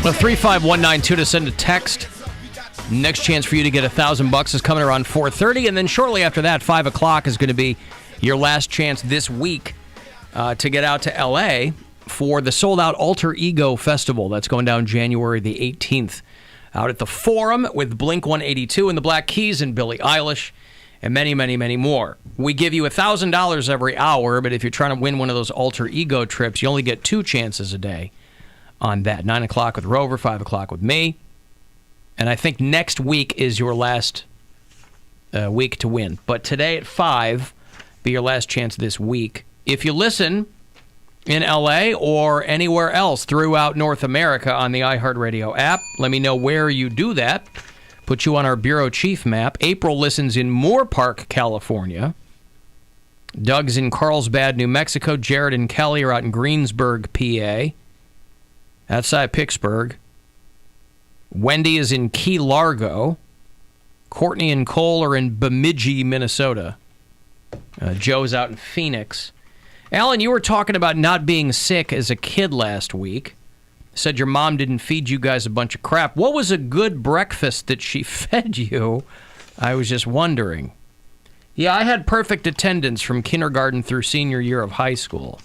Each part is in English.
Well, 35192 to send a text. Next chance for you to get $1,000 is coming around 4:30, and then shortly after that, 5 o'clock is going to be your last chance this week to get out to L.A. for the sold-out Alter Ego Festival. That's going down January the 18th. Out at the Forum with Blink-182 and the Black Keys and Billie Eilish and many, many, many more. We give you $1,000 every hour, but if you're trying to win one of those Alter Ego trips, you only get 2 chances a day on that. 9 o'clock with Rover, 5 o'clock with me. And I think next week is your last week to win. But today at 5, be your last chance this week. If you listen in L.A. or anywhere else throughout North America on the iHeartRadio app, let me know where you do that. Put you on our bureau chief map. April listens in Moore Park, California. Doug's in Carlsbad, New Mexico. Jared and Kelly are out in Greensburg, PA. Outside Pittsburgh. Wendy is in Key Largo. Courtney and Cole are in Bemidji, Minnesota. Joe's out in Phoenix. Alan, you were talking about not being sick as a kid last week. Said your mom didn't feed you guys a bunch of crap. What was a good breakfast that she fed you? I was just wondering. Yeah, I had perfect attendance from kindergarten through senior year of high school.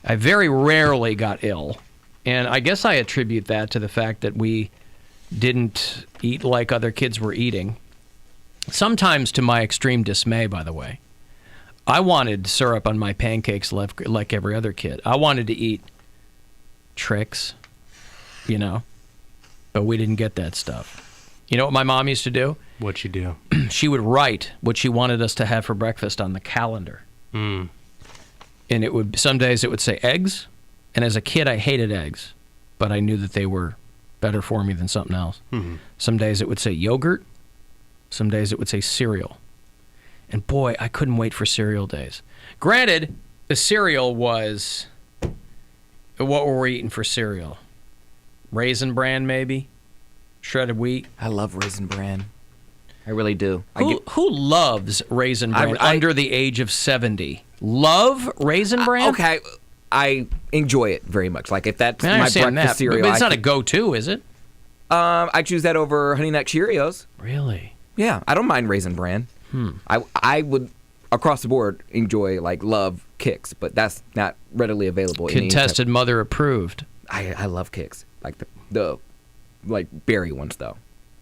I very rarely got ill. And I guess I attribute that to the fact that we didn't eat like other kids were eating. Sometimes to my extreme dismay, by the way. I wanted syrup on my pancakes like every other kid. I wanted to eat Trix, you know, but we didn't get that stuff. You know what my mom used to do? What'd she do? She would write what she wanted us to have for breakfast on the calendar. Mm. And it would, some days it would say eggs. And as a kid, I hated eggs, but I knew that they were better for me than something else. Mm-hmm. Some days it would say yogurt. Some days it would say cereal. And boy, I couldn't wait for cereal days. Granted, the cereal was... What were we eating for cereal? Raisin Bran, maybe? Shredded wheat? I love Raisin Bran. I really do. Who loves Raisin Bran under the age of 70? Love Raisin Bran? Okay. I enjoy it very much. Like, if that's my breakfast cereal. But it's not a go-to, is it? I choose that over Honey Nut Cheerios. Really? Yeah, I don't mind Raisin Bran. I would, across the board, enjoy, love Kix, but that's not readily available. Contested mother approved. I love Kix. Like, the berry ones, though.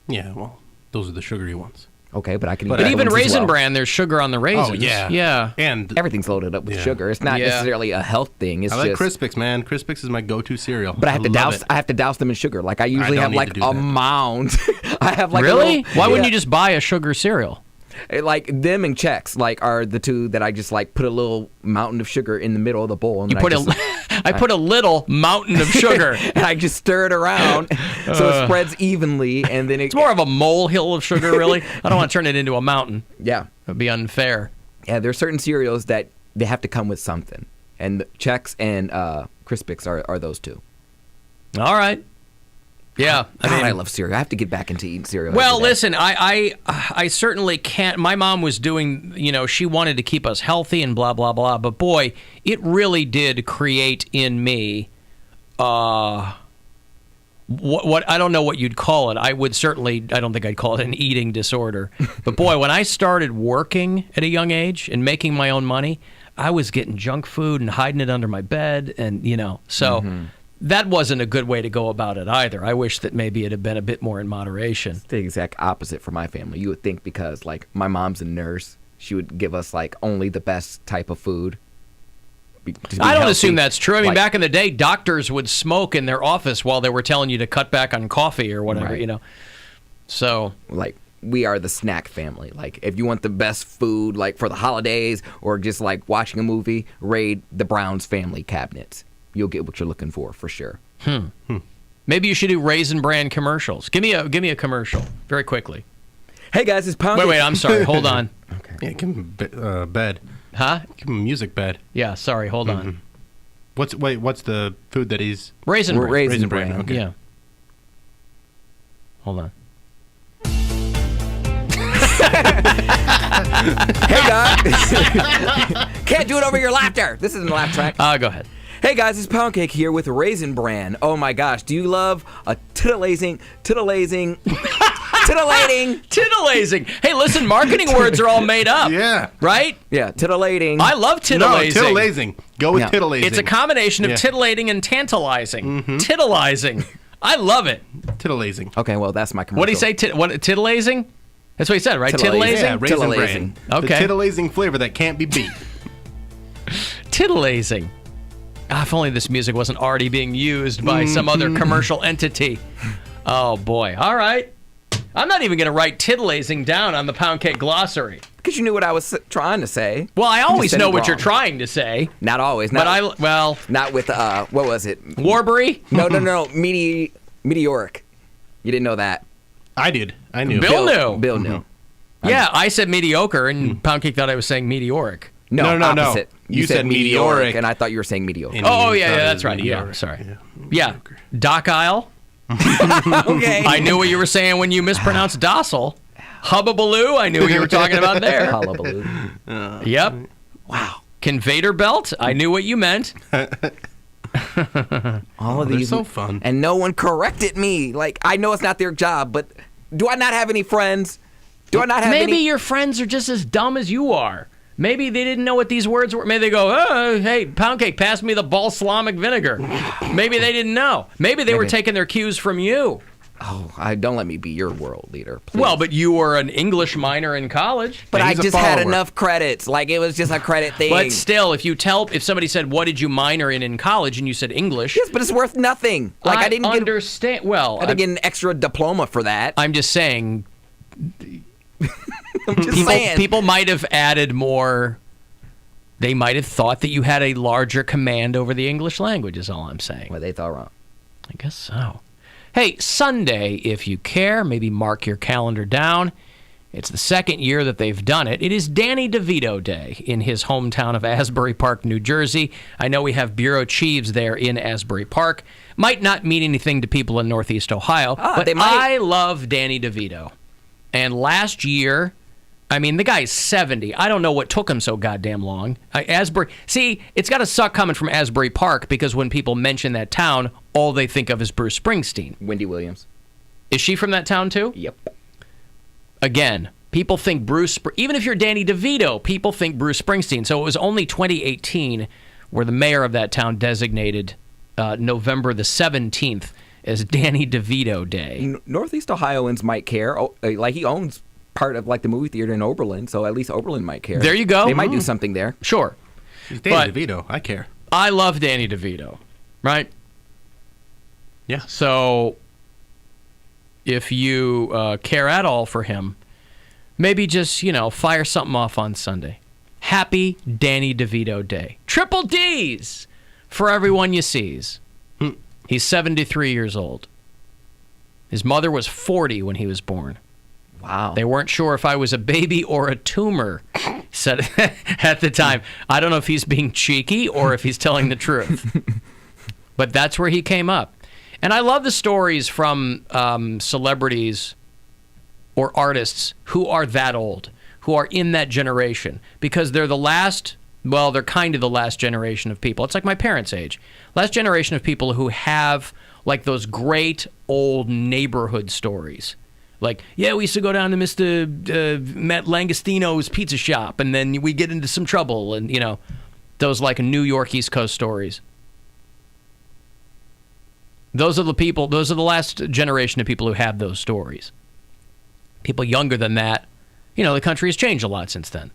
Yeah, well, those are the sugary ones. Okay, but I can eat But even Raisin Bran, there's sugar on the raisins. Oh, yeah. Yeah. And everything's loaded up with sugar. It's not necessarily a health thing. It's I like Crispix, man. Crispix is my go-to cereal. But I have to douse them in sugar. Like, I usually have a mound. I have really? Why wouldn't you just buy a sugar cereal? Like, them and Chex, are the two that I just, put a little mountain of sugar in the middle of the bowl. And I put a little mountain of sugar. And I just stir it around so it spreads evenly. And then it's more of a molehill of sugar, really. I don't want to turn it into a mountain. Yeah. It would be unfair. Yeah, there's certain cereals that they have to come with something. And Chex and Crispix are those two. All right. Yeah, I love cereal. I have to get back into eating cereal. Well, listen, I certainly can't. My mom was doing, she wanted to keep us healthy and blah, blah, blah. But boy, it really did create in me what I don't know what you'd call it. I don't think I'd call it an eating disorder. But boy, when I started working at a young age and making my own money, I was getting junk food and hiding it under my bed. And, so... Mm-hmm. That wasn't a good way to go about it either. I wish that maybe it had been a bit more in moderation. It's the exact opposite for my family. You would think because, my mom's a nurse, she would give us, only the best type of food. I don't assume that's true. I mean, back in the day, doctors would smoke in their office while they were telling you to cut back on coffee or whatever, right. So... we are the snack family. If you want the best food, for the holidays or just, watching a movie, raid the Browns family cabinets. You'll get what you're looking for sure. Maybe you should do Raisin Bran commercials. Give me a commercial very quickly. Hey guys, it's Poundcake. Wait, I'm sorry. Hold on. Okay. Yeah, give him a bed. Huh? Give him a music bed. Yeah, sorry. Hold on. What's the food that he's Raisin Bran? Raisin Bran. Okay. Yeah. Hold on. Hey guys. Can't do it over your laughter. This isn't a laugh track. Go ahead. Hey guys, it's Poundcake here with Raisin Bran. Oh my gosh, do you love a titillating? Titillating. Hey, listen, marketing words are all made up. Yeah. Right? Yeah, titillating. I love titillating. No, titillating. Go with Yeah. titillating. It's a combination of Yeah. titillating and tantalizing. Titillating. I love it. Titillating. Okay, well that's my commercial. What do you say? Titillating? That's what he said, right? Titillating. Yeah, Titillating? raisin Titillating. bran. Okay. The titillating flavor that can't be beat. Titillating. Ah, if only this music wasn't already being used by some other commercial entity. Oh, boy. All right. I'm not even going to write titillating down on the Poundcake glossary. Because you knew what I was trying to say. Well, I always said know it what you're wrong. trying to say. Not always. But Not, not with, what was it? Warbury? No. Meteoric. You didn't know that. I did. I knew. Bill knew. Bill knew. Yeah, I said mediocre, and Poundcake thought I was saying meteoric. No, No. opposite. You said meteoric. and I thought you were saying mediocre. And Oh, you yeah, thought it that's was right. Yeah, meteoric. sorry. Yeah. Doc Isle. Okay. I knew what you were saying when you mispronounced docile. Hubbabaloo, I knew what you were talking about there. Hullabaloo. Yep. Wow. Conveyor belt, I knew what you meant. All of They're these. so fun. And no one corrected me. Like, I know it's not their job, but do I not have any friends? Do I not have Maybe any? your friends are just as dumb as you are. Maybe they didn't know what these words were. Maybe they go, oh, hey, Poundcake, pass me the balsamic vinegar. Maybe they didn't know. Maybe they were Maybe. taking their cues from you. Oh, don't let me be your world leader, please. Well, but you were an English minor in college. But Yeah, I he's a just had follower. enough credits. Like, it was just a credit thing. But still, if somebody said, what did you minor in college, and you said English, Yes, but it's worth nothing. Like, I didn't understand. Well, get an extra diploma for that. I'm just saying, I'm just saying. people might have added more. They might have thought that you had a larger command over the English language, is all I'm saying. Well, they thought wrong. I guess so. Hey, Sunday, if you care, maybe mark your calendar down. It's the second year that they've done it. It is Danny DeVito Day in his hometown of Asbury Park, New Jersey. I know we have bureau chiefs there in Asbury Park. Might not mean anything to people in Northeast Ohio, but they might. I love Danny DeVito. And last year, I mean, the guy's 70. I don't know what took him so goddamn long. See, it's got to suck coming from Asbury Park because when people mention that town, all they think of is Bruce Springsteen. Wendy Williams. Is she from that town too? Yep. Again, people think even if you're Danny DeVito, people think Bruce Springsteen. So it was only 2018 where the mayor of that town designated November the 17th as Danny DeVito Day. Northeast Ohioans might care. Oh, like, he owns part of, like, the movie theater in Oberlin, so at least Oberlin might care. There you go. They might do something there. Sure. He's Danny But- DeVito. I care. I love Danny DeVito, right? Yeah. So if you care at all for him, maybe just, fire something off on Sunday. Happy Danny DeVito Day. Triple D's for everyone you sees. He's 73 years old. His mother was 40 when he was born. Wow. They weren't sure if I was a baby or a tumor, said at the time. I don't know if he's being cheeky or if he's telling the truth. But that's where he came up. And I love the stories from celebrities or artists who are that old, who are in that generation, because they're they're kind of the last generation of people. It's like my parents' age. Last generation of people who have like those great old neighborhood stories. Like, yeah, we used to go down to Mr. Matt Langostino's pizza shop, and then we get into some trouble, and, those like New York East Coast stories. Those are the last generation of people who have those stories. People younger than that, the country has changed a lot since then.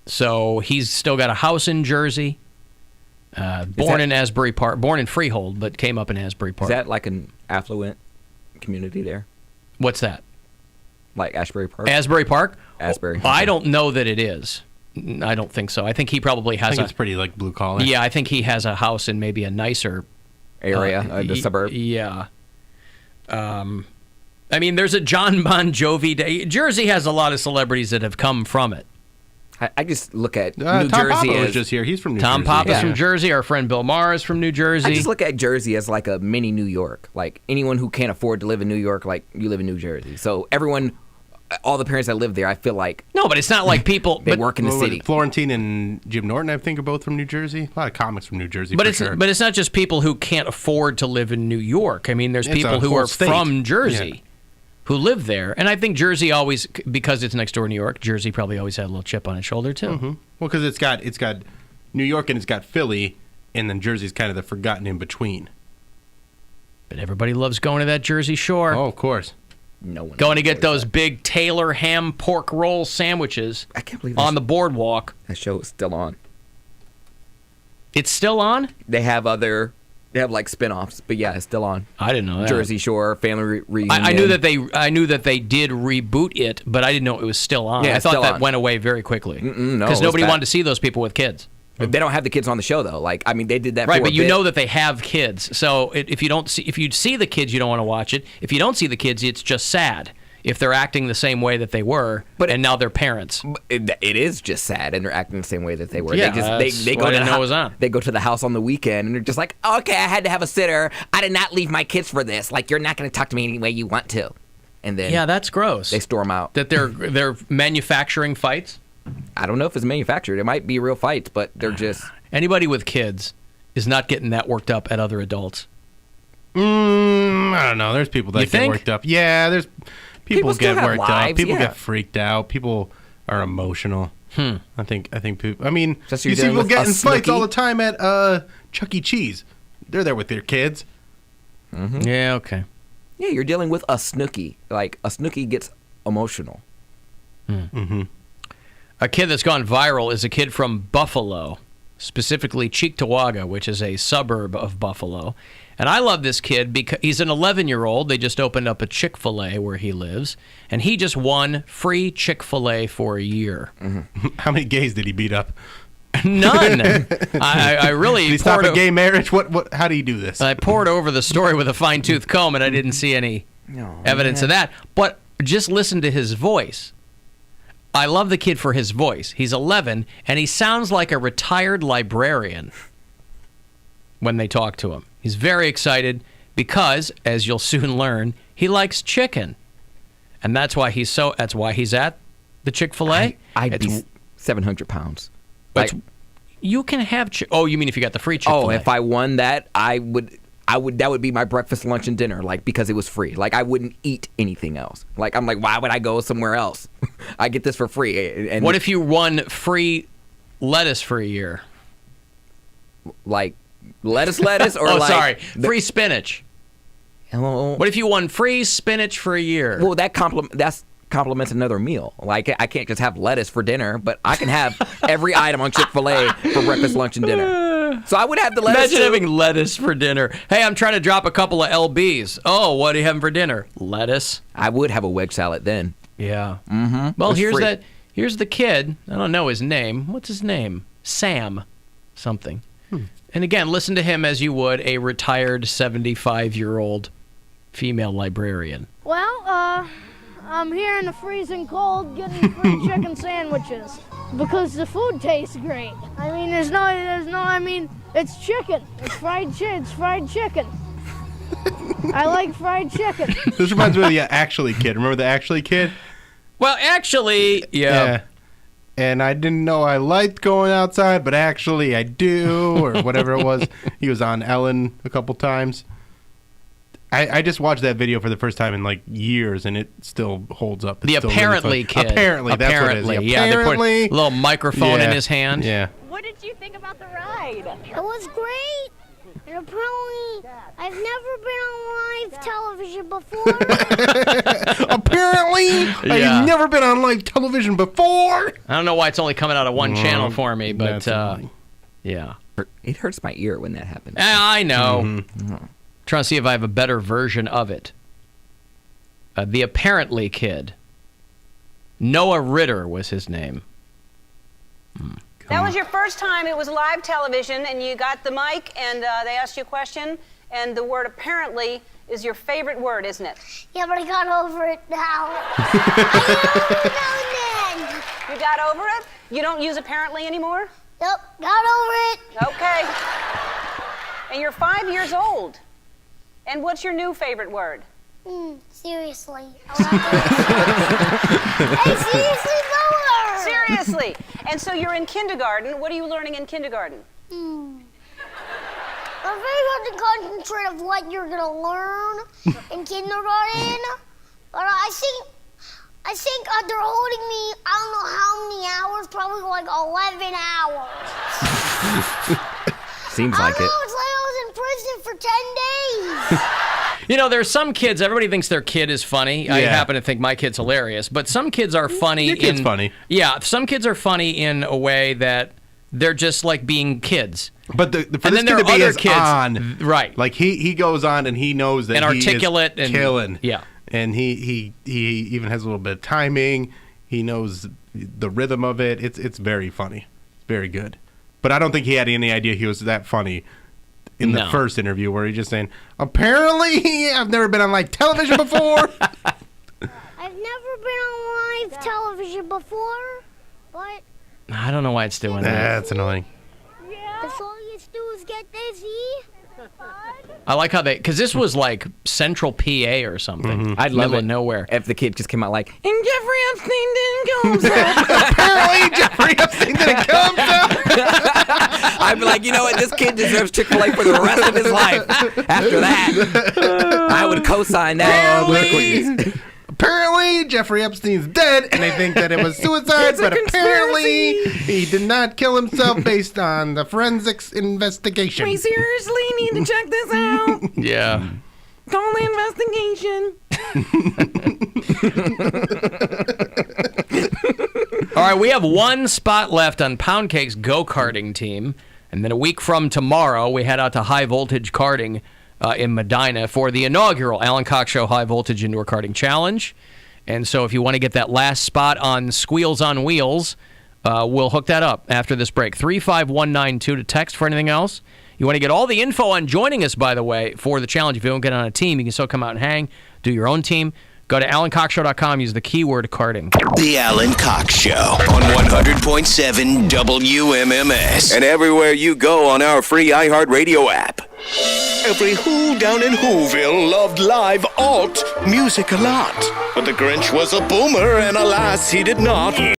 So he's still got a house in Jersey, born in Asbury Park, born in Freehold, but came up in Asbury Park. Is that like an affluent community there? What's that? Like Asbury Park? Asbury Park? Asbury. I don't know that it is. I don't think so. I think he probably I has think it's pretty like blue collar. Yeah, I think he has a house in maybe a nicer area, the suburb. Yeah. I mean, there's a John Bon Jovi Day. Jersey has a lot of celebrities that have come from it. I just look at New Tom Jersey Papa was as just here. He's from New Tom Jersey. Papa's Yeah. from Jersey. Our friend Bill Maher is from New Jersey. I just look at Jersey as like a mini New York. Like anyone who can't afford to live in New York, like you live in New Jersey. So everyone all the parents that live there, I feel like No, but it's not like people. they work in the city. Florentine and Jim Norton, I think, are both from New Jersey. A lot of comics from New Jersey, But for it's sure. but it's not just people who can't afford to live in New York. I mean, there's It's people a who whole are state. from Jersey Yeah. who live there, and I think Jersey always, because it's next door to New York, Jersey probably always had a little chip on its shoulder too. Well, because it's got New York and it's got Philly, and then Jersey's kind of the forgotten in between. But everybody loves going to that Jersey Shore. Oh, of course. No one Going to get enjoys those that. big Taylor ham pork roll sandwiches I can't believe on the boardwalk. that show is still on. It's still on? They have like spin-offs, but yeah, it's still on. I didn't know that. Jersey Shore family reunion. I knew that they did reboot it, but I didn't know it was still on. Yeah, I it's thought still that on. went away very quickly. No, Because it's nobody back. wanted to see those people with kids. They don't have the kids on the show though. Like, I mean, they did that. Right, for but a you bit. know that they have kids. So if you see the kids, you don't want to watch it. If you don't see the kids, it's just sad. If they're acting the same way that they were, and now they're parents. It is just sad, and they're acting the same way that they were. Yeah, they that's go why I to didn't the know it was on. They go to the house on the weekend, and they're just like, okay, I had to have a sitter. I did not leave my kids for this. Like, you're not going to talk to me any way you want to. And then Yeah, that's gross. they storm out. That they're manufacturing fights. I don't know if it's manufactured. It might be real fights, but they're just. Anybody with kids is not getting that worked up at other adults. I don't know. There's people that You get think? worked up. Yeah, there's people still get have worked lives, up. People yeah. get freaked out. People are emotional. I think people. I mean, Just you you're see dealing people with getting a fights all Snooki? the time at Chuck E. Cheese. They're there with their kids. Yeah, okay. Yeah, you're dealing with a Snooki. Like, a Snooki gets emotional. A kid that's gone viral is a kid from Buffalo, specifically Cheektowaga, which is a suburb of Buffalo. And I love this kid because he's an 11-year-old. They just opened up a Chick-fil-A where he lives, and he just won free Chick-fil-A for a year. How many gays did he beat up? None. I really Did he stop poured a gay marriage? What? How do you do this? I poured over the story with a fine-tooth comb, and I didn't see any evidence of that. But just listen to his voice. I love the kid for his voice. He's 11, and he sounds like a retired librarian when they talk to him. He's very excited because, as you'll soon learn, he likes chicken. And that's why he's at the Chick-fil-A. I'd be 700 pounds. But you can have oh, you mean if you got the free Chick-fil-A? Oh, if I won that, I would. That would be my breakfast, lunch, and dinner. Like, because it was free. Like, I wouldn't eat anything else. Like, I'm like, why would I go somewhere else? I get this for free. And what if you won free lettuce for a year? like lettuce, or Oh, like sorry, free spinach. Oh, What if you won free spinach for a year? well, that's complements another meal. Like, I can't just have lettuce for dinner, but I can have every item on Chick-fil-A for breakfast, lunch, and dinner. So I would have the lettuce. Imagine too. having lettuce for dinner. Hey, I'm trying to drop a couple of LBs. Oh, what are you having for dinner? Lettuce. I would have a wedge salad then. Yeah. Mm-hmm. Well, It's free. Here's the kid. I don't know his name. What's his name? Sam something. And again, listen to him as you would a retired 75-year-old female librarian. Well, I'm here in the freezing cold getting free chicken sandwiches because the food tastes great. I mean, it's chicken. It's fried chicken. I like fried chicken. This reminds me of the Actually Kid. Remember the Actually Kid? Well, actually, yeah. And I didn't know I liked going outside, but actually I do, or whatever it was. He was on Ellen a couple times. I just watched that video for the first time in like years, and it still holds up. It's The still apparently really fun. kid. Apparently, that's what it is. Yeah, they put a Apparently. little microphone in Yeah. his hand. Yeah. What did you think about the ride? It was great. And apparently, I've never been on live television before. Apparently, Yeah. I've never been on live television before. I don't know why it's only coming out of one channel for me, but That's annoying. yeah. It hurts my ear when that happens. I know. Trying to see if I have a better version of it. The apparently kid. Noah Ritter was his name. That was your first time. It was live television, and you got the mic, and they asked you a question, and the word apparently is your favorite word, isn't it? Yeah, but I got over it now. I know then. You got over it? You don't use apparently anymore? Yep, got over it. Okay. And you're 5 years old. And what's your new favorite word? Seriously. Hey, seriously, lower! Seriously. And so you're in kindergarten. What are you learning in kindergarten? I'm very hard to concentrate of what you're gonna learn in kindergarten, but I think they're holding me, I don't know how many hours, probably like 11 hours. Seems like it. It's like I was in prison for 10 days. You know, there's some kids, everybody thinks their kid is funny. I happen to think my kid's hilarious, but some kids are funny. Your kid's funny. Yeah, some kids are funny in a way that they're just like being kids. But for and this then there kid are to be other as kids, on, right? Like he goes on and he knows that And he articulate is and killing. yeah. And he even has a little bit of timing. He knows the rhythm of it. It's very funny. It's very good. But I don't think he had any idea he was that funny in the first interview where he's just saying, apparently I've never been on live television before. I've never been on live television before, but I don't know why it's doing that. That's annoying. that's all you do is get dizzy. I like how because this was like Central PA or something. I'd love Middle it of nowhere. if the kid just came out like, and Jeffrey Epstein didn't come. Apparently Jeffrey Epstein didn't come. I'd be like, you know what? This kid deserves Chick-fil-A for the rest of his life. After that, I would co-sign that. Apparently, Jeffrey Epstein's dead, and they think that it was suicide, but apparently he did not kill himself based on the forensics investigation. We seriously need to check this out. Yeah. Call the investigation. All right, we have one spot left on Poundcake's go-karting team, and then a week from tomorrow, we head out to High Voltage Karting in Medina for the inaugural Alan Cox Show High Voltage Indoor Karting Challenge. And so if you want to get that last spot on Squeals on Wheels, we'll hook that up after this break. 35192 to text for anything else. You want to get all the info on joining us, by the way, for the challenge. If you don't get on a team, you can still come out and hang, do your own team. Go to AlanCoxShow.com, use the keyword karting. The Alan Cox Show on 100.7 WMMS. And everywhere you go on our free iHeartRadio app. Every who down in Whoville loved live alt music a lot. But the Grinch was a boomer, and alas, he did not.